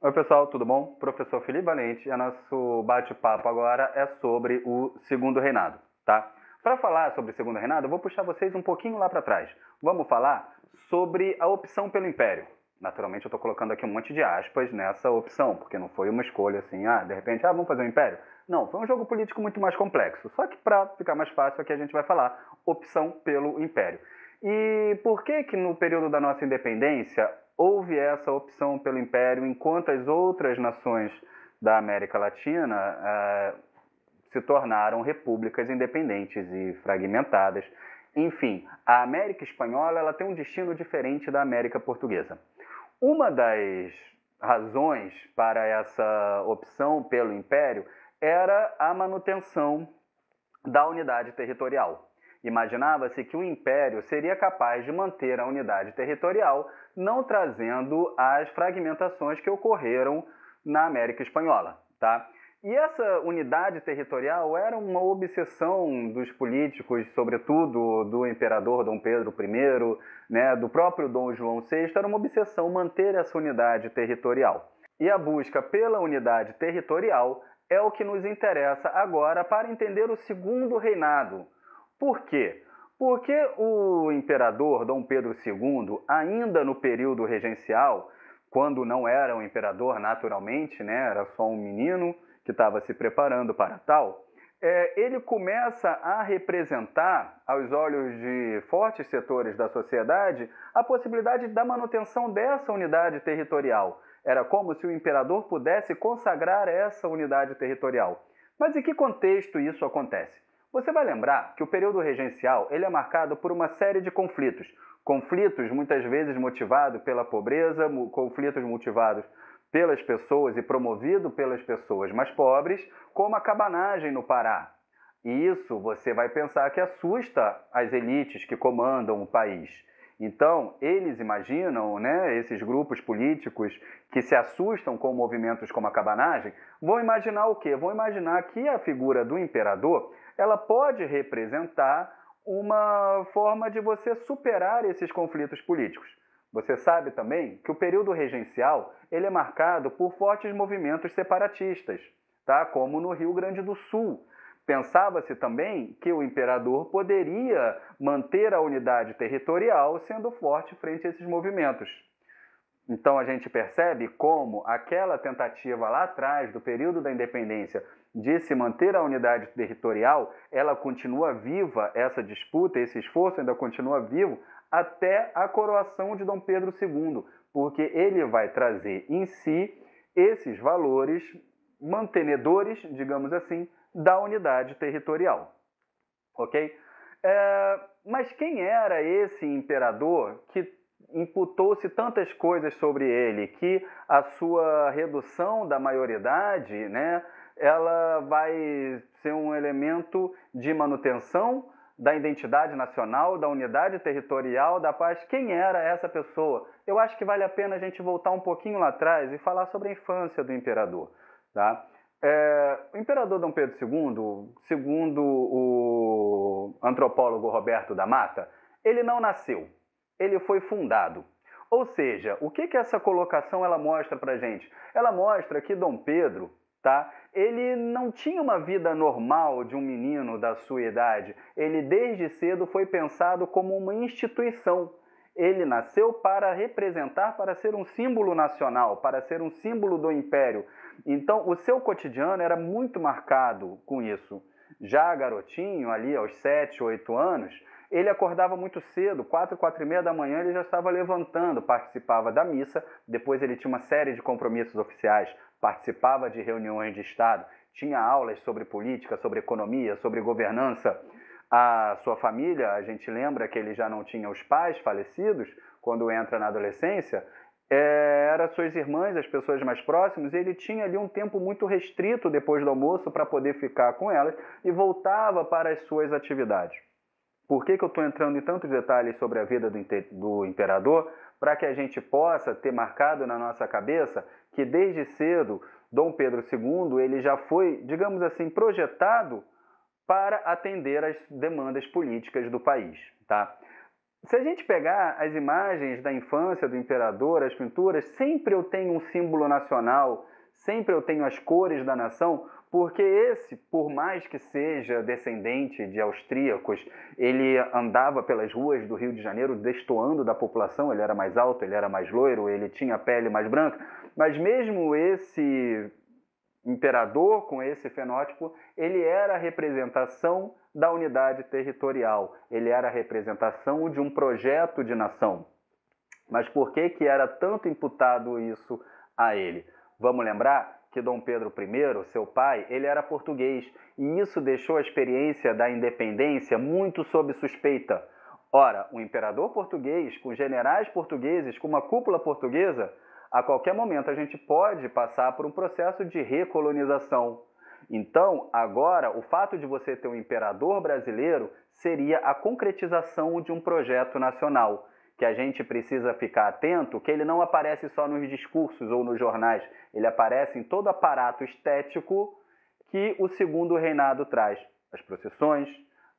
Oi pessoal, tudo bom? Professor Felipe Valente, e nosso bate-papo agora é sobre o Segundo Reinado, tá? Para falar sobre o Segundo Reinado, eu vou puxar vocês um pouquinho lá para trás. Vamos falar sobre a opção pelo Império. Naturalmente eu estou colocando aqui um monte de aspas nessa opção, porque não foi uma escolha assim, de repente, vamos fazer um Império? Não, foi um jogo político muito mais complexo. Só que para ficar mais fácil aqui a gente vai falar opção pelo Império. E por que que no período da nossa independência houve essa opção pelo Império, enquanto as outras nações da América Latina se tornaram repúblicas independentes e fragmentadas? Enfim, a América Espanhola ela tem um destino diferente da América Portuguesa. Uma das razões para essa opção pelo Império era a manutenção da unidade territorial. Imaginava-se que o Império seria capaz de manter a unidade territorial, não trazendo as fragmentações que ocorreram na América Espanhola, tá? E essa unidade territorial era uma obsessão dos políticos, sobretudo do imperador Dom Pedro I, né, do próprio Dom João VI, era uma obsessão manter essa unidade territorial. E a busca pela unidade territorial é o que nos interessa agora para entender o Segundo Reinado. Por quê? Porque o imperador Dom Pedro II, ainda no período regencial, quando não era um imperador naturalmente, né, era só um menino que estava se preparando para tal, ele começa a representar, aos olhos de fortes setores da sociedade, a possibilidade da manutenção dessa unidade territorial. Era como se o imperador pudesse consagrar essa unidade territorial. Mas em que contexto isso acontece? Você vai lembrar que o período regencial ele é marcado por uma série de conflitos. Conflitos muitas vezes motivados pela pobreza, conflitos motivados pelas pessoas e promovido pelas pessoas mais pobres, como a cabanagem no Pará. E isso você vai pensar que assusta as elites que comandam o país. Então, eles imaginam, né, esses grupos políticos que se assustam com movimentos como a cabanagem, vão imaginar o quê? Vão imaginar que a figura do imperador ela pode representar uma forma de você superar esses conflitos políticos. Você sabe também que o período regencial ele é marcado por fortes movimentos separatistas, tá? Como no Rio Grande do Sul. Pensava-se também que o imperador poderia manter a unidade territorial sendo forte frente a esses movimentos. Então a gente percebe como aquela tentativa lá atrás, do período da independência, de se manter a unidade territorial, ela continua viva, essa disputa, esse esforço ainda continua vivo até a coroação de Dom Pedro II, porque ele vai trazer em si esses valores mantenedores, digamos assim, da unidade territorial. Ok? Mas quem era esse imperador que imputou-se tantas coisas sobre ele, que a sua redução da maioridade, né, ela vai ser um elemento de manutenção da identidade nacional, da unidade territorial, da paz? Quem era essa pessoa? Eu acho que vale a pena a gente voltar um pouquinho lá atrás e falar sobre a infância do imperador, tá? O imperador Dom Pedro II, segundo o antropólogo Roberto da Mata, ele não nasceu, ele foi fundado. Ou seja, o que essa colocação ela mostra para a gente? Ela mostra que Dom Pedro, tá, ele não tinha uma vida normal de um menino da sua idade. Ele desde cedo foi pensado como uma instituição. Ele nasceu para representar, para ser um símbolo nacional, para ser um símbolo do império. Então, o seu cotidiano era muito marcado com isso. Já garotinho, ali aos 7, 8 anos, ele acordava muito cedo, 4, 4 e meia da manhã ele já estava levantando, participava da missa, depois ele tinha uma série de compromissos oficiais, participava de reuniões de Estado, tinha aulas sobre política, sobre economia, sobre governança. A sua família, a gente lembra que ele já não tinha os pais falecidos quando entra na adolescência, eram suas irmãs, as pessoas mais próximas, e ele tinha ali um tempo muito restrito depois do almoço para poder ficar com elas e voltava para as suas atividades. Por que eu estou entrando em tantos detalhes sobre a vida do imperador? Para que a gente possa ter marcado na nossa cabeça que desde cedo Dom Pedro II ele já foi, digamos assim, projetado para atender às demandas políticas do país, tá? Se a gente pegar as imagens da infância do imperador, as pinturas, sempre eu tenho um símbolo nacional, sempre eu tenho as cores da nação, porque esse, por mais que seja descendente de austríacos, ele andava pelas ruas do Rio de Janeiro destoando da população, ele era mais alto, ele era mais loiro, ele tinha a pele mais branca, mas mesmo esse imperador com esse fenótipo, ele era a representação da unidade territorial, ele era a representação de um projeto de nação. Mas por que era tanto imputado isso a ele? Vamos lembrar que Dom Pedro I, seu pai, ele era português, e isso deixou a experiência da independência muito sob suspeita. Ora, um imperador português, com generais portugueses, com uma cúpula portuguesa, a qualquer momento a gente pode passar por um processo de recolonização. Então, agora, o fato de você ter um imperador brasileiro seria a concretização de um projeto nacional, que a gente precisa ficar atento, que ele não aparece só nos discursos ou nos jornais, ele aparece em todo o aparato estético que o segundo reinado traz. As procissões,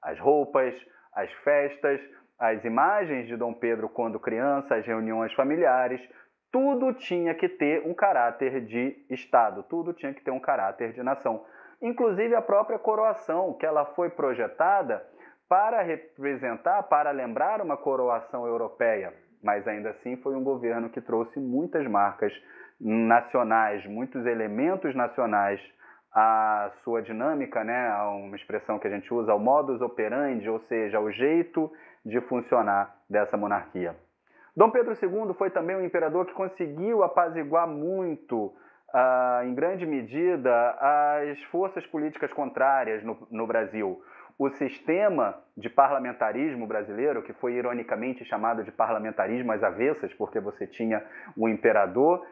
as roupas, as festas, as imagens de Dom Pedro quando criança, as reuniões familiares, tudo tinha que ter um caráter de Estado, tudo tinha que ter um caráter de nação. Inclusive a própria coroação, que ela foi projetada para representar, para lembrar uma coroação europeia, mas ainda assim foi um governo que trouxe muitas marcas nacionais, muitos elementos nacionais à sua dinâmica, né? Uma expressão que a gente usa, o modus operandi, ou seja, o jeito de funcionar dessa monarquia. Dom Pedro II foi também um imperador que conseguiu apaziguar muito, em grande medida, as forças políticas contrárias no Brasil. O sistema de parlamentarismo brasileiro, que foi ironicamente chamado de parlamentarismo às avessas, porque você tinha o imperador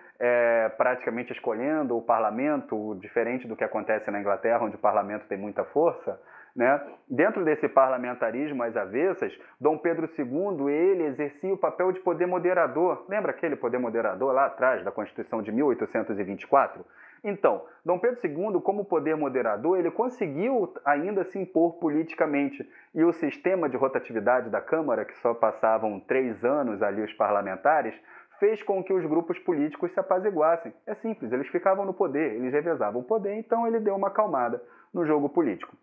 praticamente escolhendo o parlamento, diferente do que acontece na Inglaterra, onde o parlamento tem muita força, né? Dentro desse parlamentarismo às avessas, Dom Pedro II ele exercia o papel de poder moderador. Lembra aquele poder moderador lá atrás da Constituição de 1824? Então, Dom Pedro II, como poder moderador, ele conseguiu ainda se impor politicamente. E o sistema de rotatividade da Câmara, que só passavam 3 anos ali os parlamentares, fez com que os grupos políticos se apaziguassem. É simples, eles ficavam no poder, eles revezavam o poder, então ele deu uma acalmada no jogo político.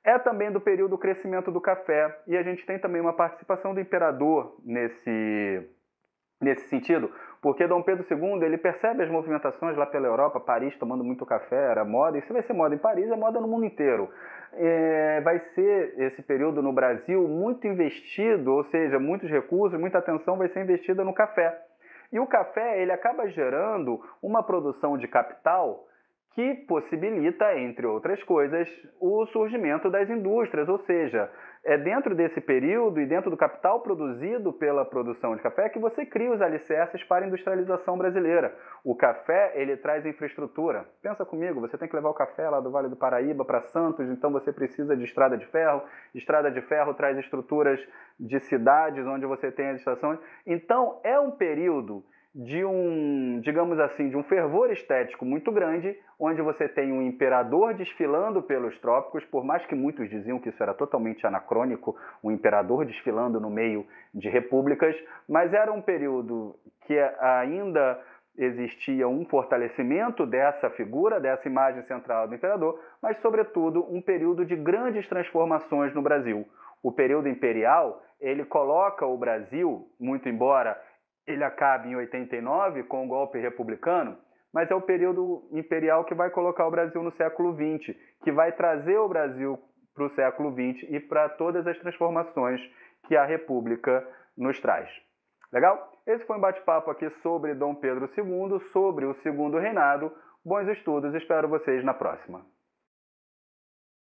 É também do período do crescimento do café, e a gente tem também uma participação do imperador nesse sentido, porque Dom Pedro II ele percebe as movimentações lá pela Europa, Paris tomando muito café, era moda, e se vai ser moda em Paris, é moda no mundo inteiro. Vai ser esse período no Brasil muito investido, ou seja, muitos recursos, muita atenção vai ser investida no café. E o café ele acaba gerando uma produção de capital que possibilita, entre outras coisas, o surgimento das indústrias, ou seja, é dentro desse período e dentro do capital produzido pela produção de café que você cria os alicerces para a industrialização brasileira. O café, ele traz infraestrutura. Pensa comigo, você tem que levar o café lá do Vale do Paraíba para Santos, então você precisa de estrada de ferro. Estrada de ferro traz estruturas de cidades onde você tem as estações. Então, é um período de digamos assim, de um fervor estético muito grande, onde você tem um imperador desfilando pelos trópicos, por mais que muitos diziam que isso era totalmente anacrônico, um imperador desfilando no meio de repúblicas, mas era um período que ainda existia um fortalecimento dessa figura, dessa imagem central do imperador, mas, sobretudo, um período de grandes transformações no Brasil. O período imperial, ele coloca o Brasil, muito embora ele acabe em 89 com o golpe republicano, mas é o período imperial que vai colocar o Brasil no século XX, que vai trazer o Brasil para o século XX e para todas as transformações que a República nos traz. Legal? Esse foi um bate-papo aqui sobre Dom Pedro II, sobre o Segundo Reinado. Bons estudos, espero vocês na próxima.